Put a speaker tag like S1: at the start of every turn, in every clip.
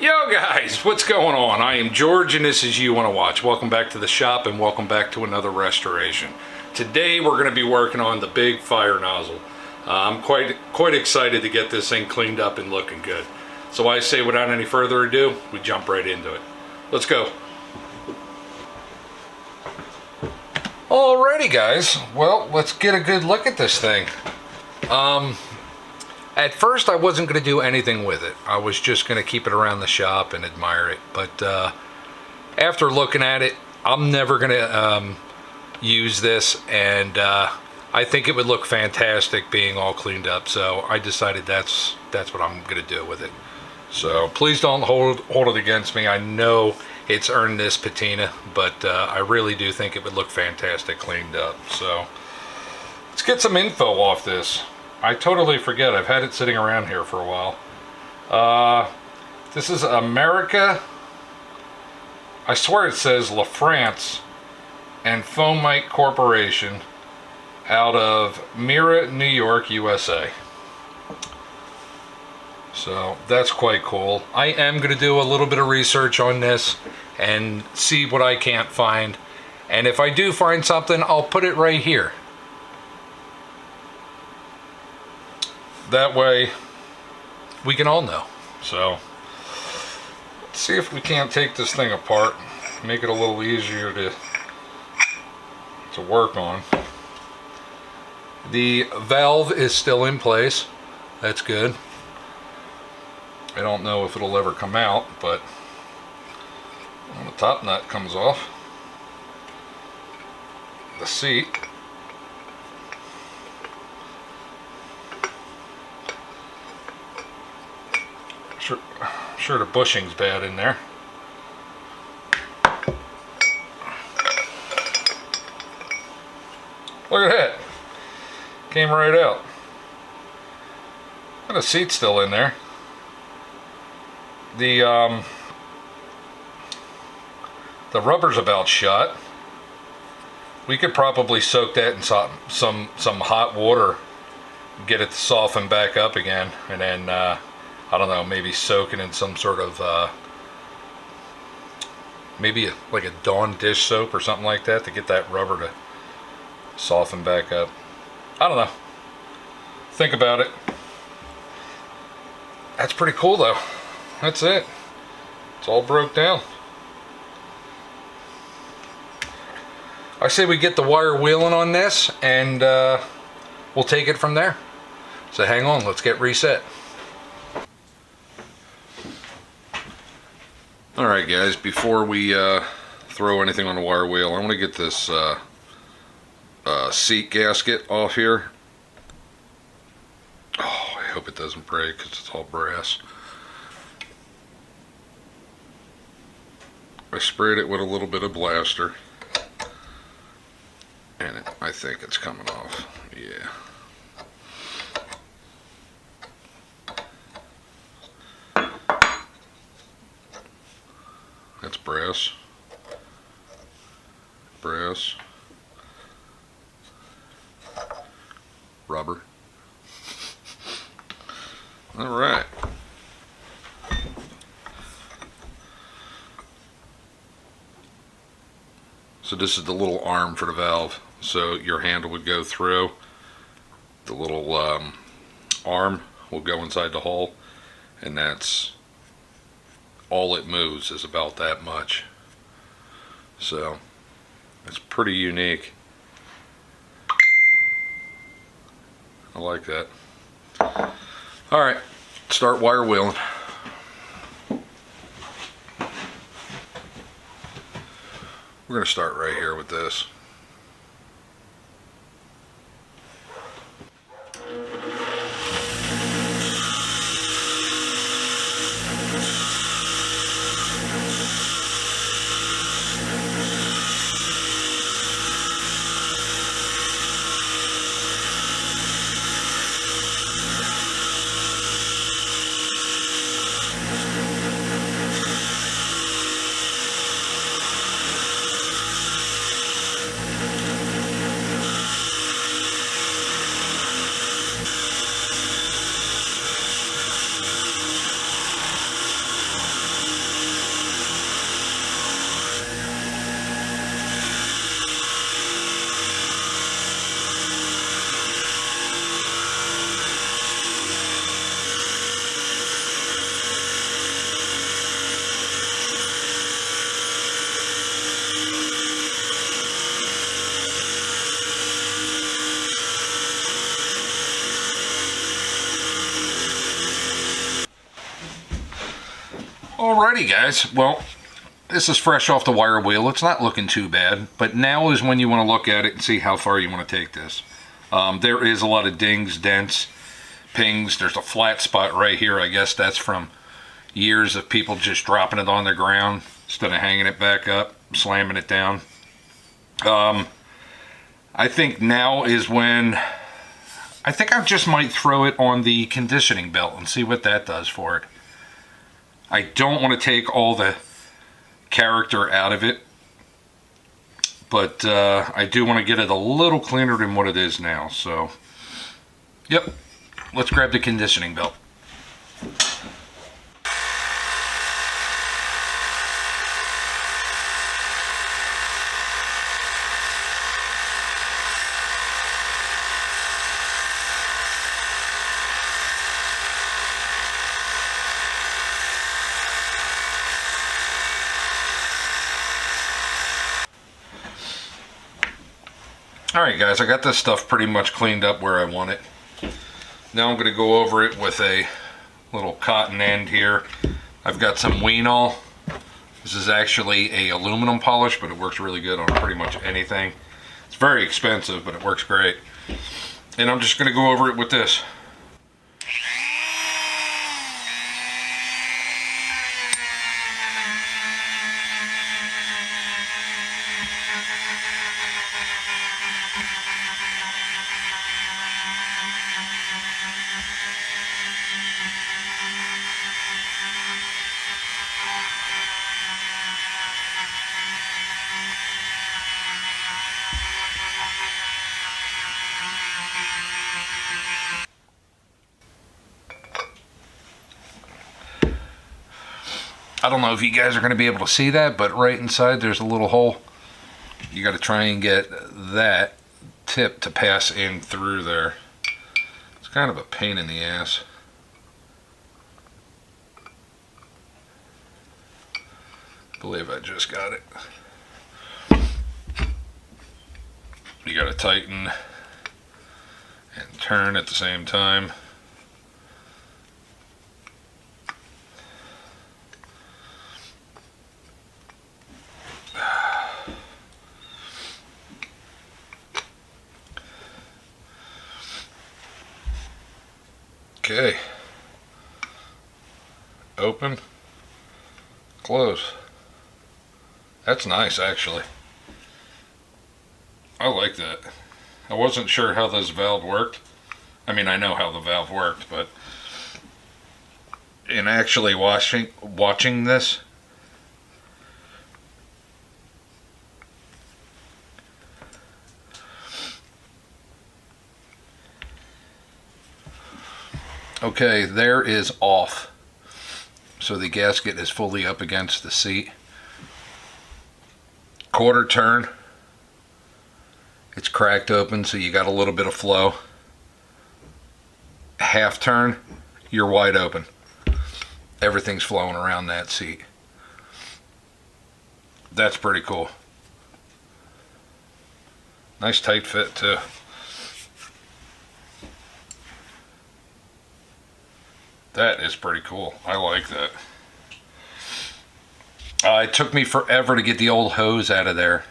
S1: Yo guys, what's going on? I am George and this is You Wanna Watch. Welcome back to the shop and welcome back to another restoration. Today we're going to be working on the big fire nozzle. I'm quite excited to get this thing cleaned up and looking good. So I say without any further ado, we jump right into it. Let's go. Alrighty guys, well let's get a good look at this thing. At first I wasn't going to do anything with it. I was just going to keep it around the shop and admire it. But after looking at it, I'm never going to use this, and I think it would look fantastic being all cleaned up. So I decided that's what I'm going to do with it. So please don't hold it against me. I know it's earned this patina, but I really do think it would look fantastic cleaned up. So let's get some info off this. I totally forget. I've had it sitting around here for a while. This is America. I swear it says LaFrance and Foamite Corporation out of Mira, New York, USA. So that's quite cool. I am going to do a little bit of research on this and see what I can't find. And if I do find something, I'll put it right here. That way we can all know. So let's see if we can't take this thing apart, make it a little easier to work on. The valve is still in place. That's good. I don't know if it'll ever come out, but when the top nut comes off, the seat, sure the bushing's bad in there. Look at that. Came right out. And the seat's still in there. The rubber's about shut. We could probably soak that in some hot water, get it to soften back up again, and then I don't know, maybe soak it in some sort of maybe like a Dawn dish soap or something like that to get that rubber to soften back up. I don't know. Think about it. That's pretty cool though. That's it. It's all broke down. I say we get the wire wheeling on this and we'll take it from there. So hang on, let's get reset. Alright guys, before we throw anything on the wire wheel, I want to get this seat gasket off here. Oh, I hope it doesn't break because it's all brass. I sprayed it with a little bit of blaster, and I think it's coming off. Yeah. That's brass. Brass. Rubber. All right. So this is the little arm for the valve. So your handle would go through. The little arm will go inside the hole, and that's all it moves, is about that much. So it's pretty unique. I like that. All right, start wire wheeling. We're going to start right here with this. Alrighty guys, well, this is fresh off the wire wheel. It's not looking too bad, but now is when you want to look at it and see how far you want to take this. There is a lot of dings, dents, pings. There's a flat spot right here. I guess that's from years of people just dropping it on the ground instead of hanging it back up, slamming it down. I think now is when I think I just might throw it on the conditioning belt and see what that does for it. I don't want to take all the character out of it, but I do want to get it a little cleaner than what it is now. So, yep, let's grab the conditioning belt. Alright guys, I got this stuff pretty much cleaned up where I want it. Now I'm going to go over it with a little cotton end here. I've got some Wenol. This is actually a aluminum polish, but it works really good on pretty much anything. It's very expensive, but it works great. And I'm just going to go over it with this. I don't know if you guys are going to be able to see that, but right inside there's a little hole. You got to try and get that tip to pass in through there. It's kind of a pain in the ass. I believe I just got it. You got to tighten and turn at the same time. Okay, open, close. That's nice actually. I like that. I wasn't sure how this valve worked. I mean, I know how the valve worked, but in actually watching this, okay, there is off. So the gasket is fully up against the seat. Quarter turn, it's cracked open, so you got a little bit of flow. Half turn, you're wide open. Everything's flowing around that seat. That's pretty cool. Nice tight fit too. That is pretty cool. I like that. It took me forever to get the old hose out of there.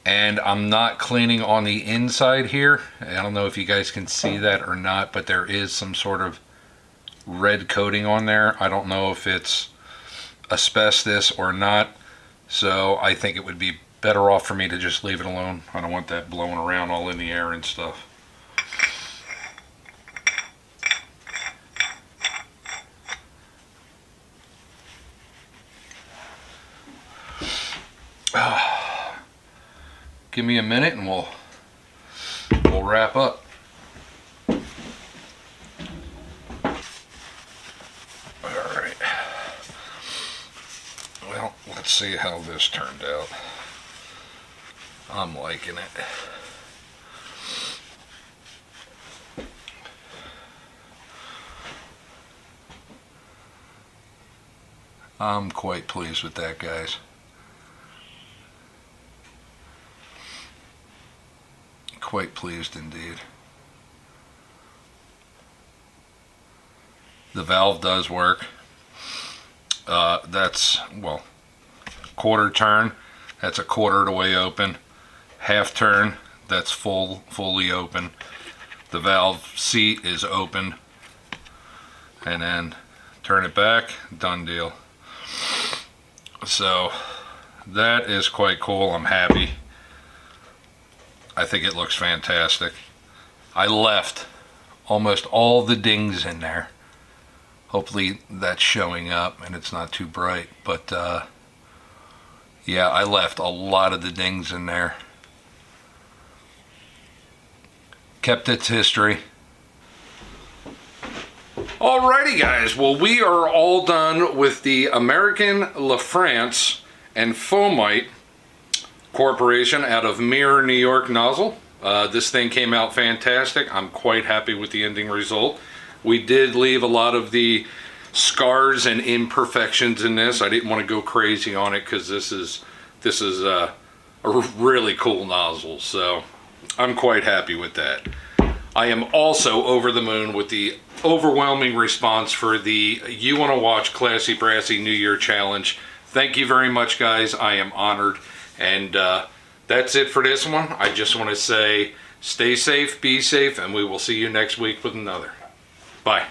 S1: And I'm not cleaning on the inside here. I don't know if you guys can see that or not, but there is some sort of red coating on there. I don't know if it's asbestos or not. So I think it would be better off for me to just leave it alone. I don't want that blowing around all in the air and stuff. Give me a minute and we'll wrap up. Alright. Well, let's see how this turned out. I'm liking it. I'm quite pleased with that, guys. Quite pleased indeed. The valve does work. That's, well, quarter turn, that's a quarter of the way open. Half turn, that's fully open. The valve seat is open. And then turn it back, done deal. So that is quite cool. I'm happy. I think it looks fantastic. I left almost all the dings in there. Hopefully that's showing up and it's not too bright, but yeah, I left a lot of the dings in there. Kept its history. Alrighty guys, well we are all done with the American LaFrance and Foamite Corporation out of Mirror, New York nozzle. This thing came out fantastic. I'm quite happy with the ending result. We did leave a lot of the scars and imperfections in this. I didn't want to go crazy on it because this is a really cool nozzle, so I'm quite happy with that. I am also over the moon with the overwhelming response for the You Wanna Watch Classy Brassy New Year Challenge. Thank you very much guys, I am honored. And that's it for this one. I just want to say stay safe, be safe, and we will see you next week with another. Bye.